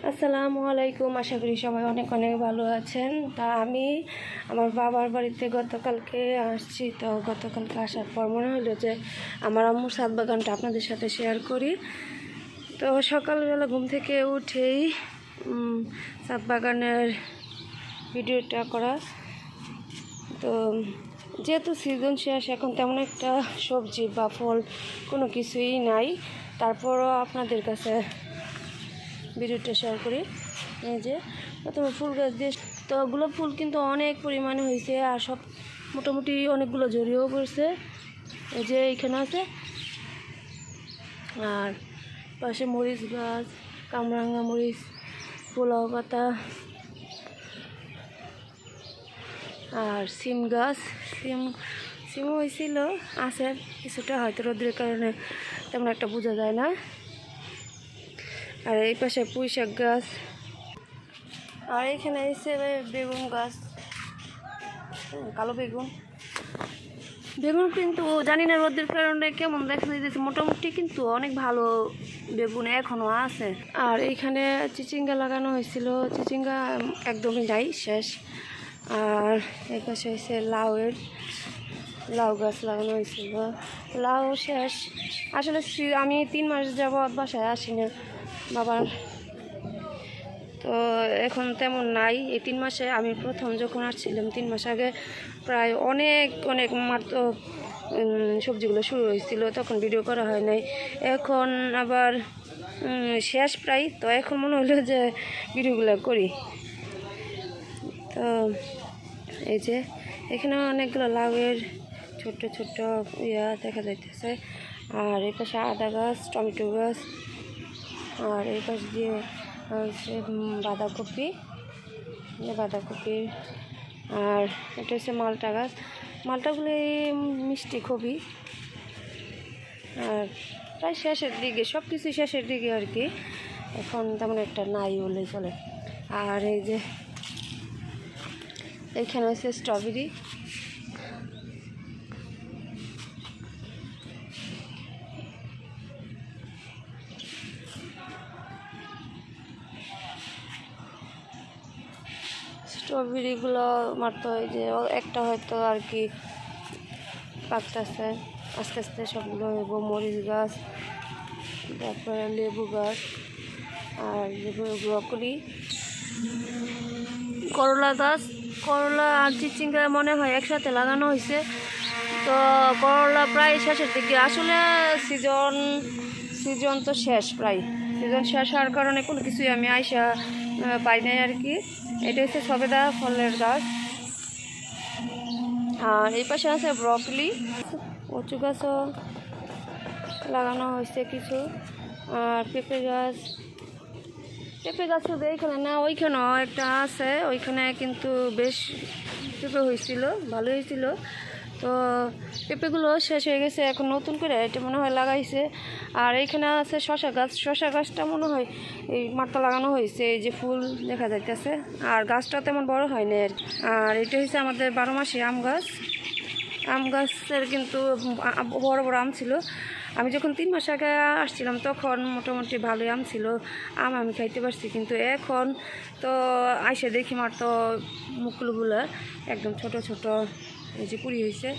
আসসালামু আলাইকুম। আশা করি সবাই অনেক অনেক ভালো আছেন। তা আমি আমার বাবার বাড়িতে গতকালকে আসছি। তো গতকালকে আসার পর মনে হলো যে আমার আম্মুর ছাদ বাগানটা আপনাদের সাথে শেয়ার করি। তো সকালবেলা ঘুম থেকে উঠেই ছাদ বাগানের ভিডিওটা করা। তো যেহেতু সিজন শেষ, এখন তেমন একটা সবজি বা ফল কোনো কিছুই নাই, তারপরও আপনাদের কাছে ভিডিওটা শেয়ার করি। এই যে প্রথমে ফুল গাছ দিয়ে, তো গোলাপ ফুল কিন্তু অনেক পরিমাণে হয়েছে, আর সব মোটামুটি অনেকগুলো জড়িয়েও পড়ছে। এই যে এইখানে আছে, আর পাশে মরিচ গাছ, কামরাঙ্গা মরিচ, পোলাও পাতা, আর সিম গাছ। সিমও হয়েছিল, আছে কিছুটা, হয়তো রোদের কারণে তেমন একটা বোঝা যায় না। আর এই পাশে পুঁই শাক গাছ, আর এখানে এসে বেগুন গাছ, কালো বেগুন কিন্তু জানি না রোদের কারণে কেমন দেখা যাচ্ছে, মোটামুটি কিন্তু অনেক ভালো বেগুন এখনও আছে। আর এইখানে চিচিঙ্গা লাগানো হয়েছিল, চিচিঙ্গা একদমই নাই, শেষ। আর এই পাশে হয়েছে লাউ গাছ লাগানো হয়েছিল, লাউ শেষ। আসলে আমি 3 মাস যাবৎ বাসায় আসি না বাবার, তো এখন তেমন নাই। এই 3 মাসে আমি প্রথম যখন আসছিলাম 3 মাস আগে, প্রায় অনেক মাত্র সবজিগুলো শুরু হয়েছিল, তখন ভিডিও করা হয় নাই। এখন আবার শেষ প্রায়, তো এখন মনে হলো যে ভিডিওগুলো করি। তো এই যে এখানে অনেকগুলো লাউয়ের ছোট্ট ছোট্ট দেখা যাইতেছে। আর এই পাশে আদা গাছ, টমেটো গাছ, আর এই পাশ দিয়ে হচ্ছে বাঁধাকপি, আর এটা হচ্ছে মালটা গাছ। মালটাগুলি মিষ্টি খুবই, আর প্রায় শেষের দিকে, সব কিছু শেষের দিকে আর কি, এখন তেমন একটা নাই বলেই চলে। আর এই যে এইখানে হচ্ছে স্ট্রবেরি, স্ট্রবেরিগুলো মাত্র এই যে একটা হয়তো আর কি পাকতেছে, আস্তে আস্তে সবগুলো হইব। মরিচ গাছ, তারপরে লেবু গাছ, আর ব্রকলি, করলা গাছ, করলা আর চিচিঙ্গা মনে হয় একসাথে লাগানো হয়েছে। তো করলা প্রায় শেষের দিকে, আসলে সিজন তো শেষ, প্রায় সিজন শেষ হওয়ার কারণে কোনো কিছুই আমি আইসা পাই নাই আর কি। এটা হচ্ছে সবেদা ফলের গাছ। আর এই পাশে আছে ব্রকলি, কচু গাছও লাগানো হয়েছে কিছু। আর পেঁপে গাছ শুধু এইখানে না, ওইখানেও একটা আছে, ওইখানে কিন্তু বেশ পেঁপে হয়েছিল, ভালো হয়েছিল। তো পেঁপেগুলো শেষ হয়ে গেছে, এখন নতুন করে এটা মনে হয় লাগাইছে। আর এইখানে আছে শশা গাছটা মনে হয় এই মাত্র লাগানো হয়েছে, এই যে ফুল দেখা যাইতেছে, আর গাছটা তেমন বড় হয়নি আর কি। আর এটা হচ্ছে আমাদের 12 মাসি আম গাছের কিন্তু বড় বড় আম ছিল। আমি যখন 3 মাস আগে আসছিলাম তখন মোটামুটি ভালোই আম ছিল, আমি খাইতে পারছি। কিন্তু এখন তো আইসে দেখি মাত্র মুকুলগুলো একদম ছোট ছোট, এই যে কুড়ি হয়েছে।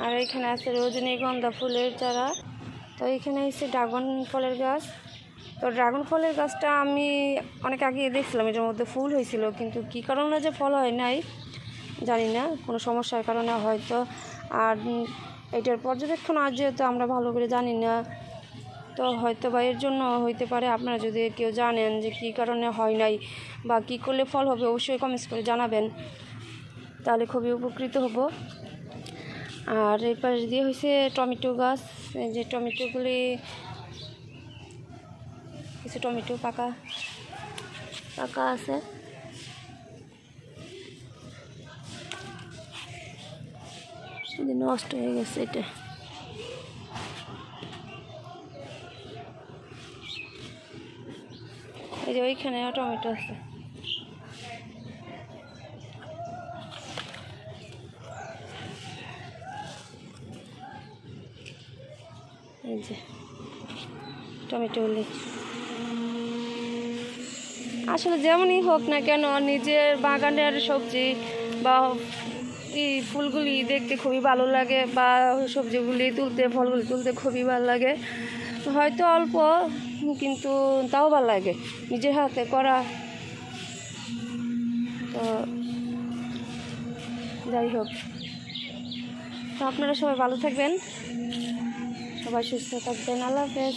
আর এখানে আছে রজনীগন্ধা ফুলের চারা। তো এখানে হচ্ছে ড্রাগন ফলের গাছ। তো ড্রাগন ফলের গাছটা আমি অনেক আগে দেখছিলাম, এটার মধ্যে ফুল হয়েছিল, কিন্তু কী কারণে যে ফল হয় নাই জানি না, কোনো সমস্যার কারণে হয়তো। আর এটার পর্যবেক্ষণ আজ যেহেতু আমরা ভালো করে জানি না, তো হয়তো বা এর জন্য হইতে পারে। আপনারা যদি কেউ জানেন যে কী কারণে হয় নাই বা কী করলে ফল হবে, অবশ্যই কমেন্টস করে জানাবেন, তাহলে খুবই উপকৃত হব। আর এই পাশ দিয়ে হয়েছে টমেটো গাছ, এই যে টমেটোগুলি, কিছু টমেটো পাকা আছে। নষ্ট হয়ে গেছে এটা। এই যে ওইখানে টমেটো আছে। এই যে টমেটো হলে আসলে যেমনই হোক না কেন নিজের বাগানের সবজি বা এই ফুলগুলি দেখতে খুবই ভালো লাগে, বা সবজিগুলি তুলতে, ফলগুলি তুলতে খুবই ভালো লাগে। হয়তো অল্প, কিন্তু তাও ভালো লাগে নিজের হাতে করা। তো যাই হোক, তো আপনারা সবাই ভালো থাকবেন, সবাই সুস্থ থাকবেন। আল্লাহ হাফেজ।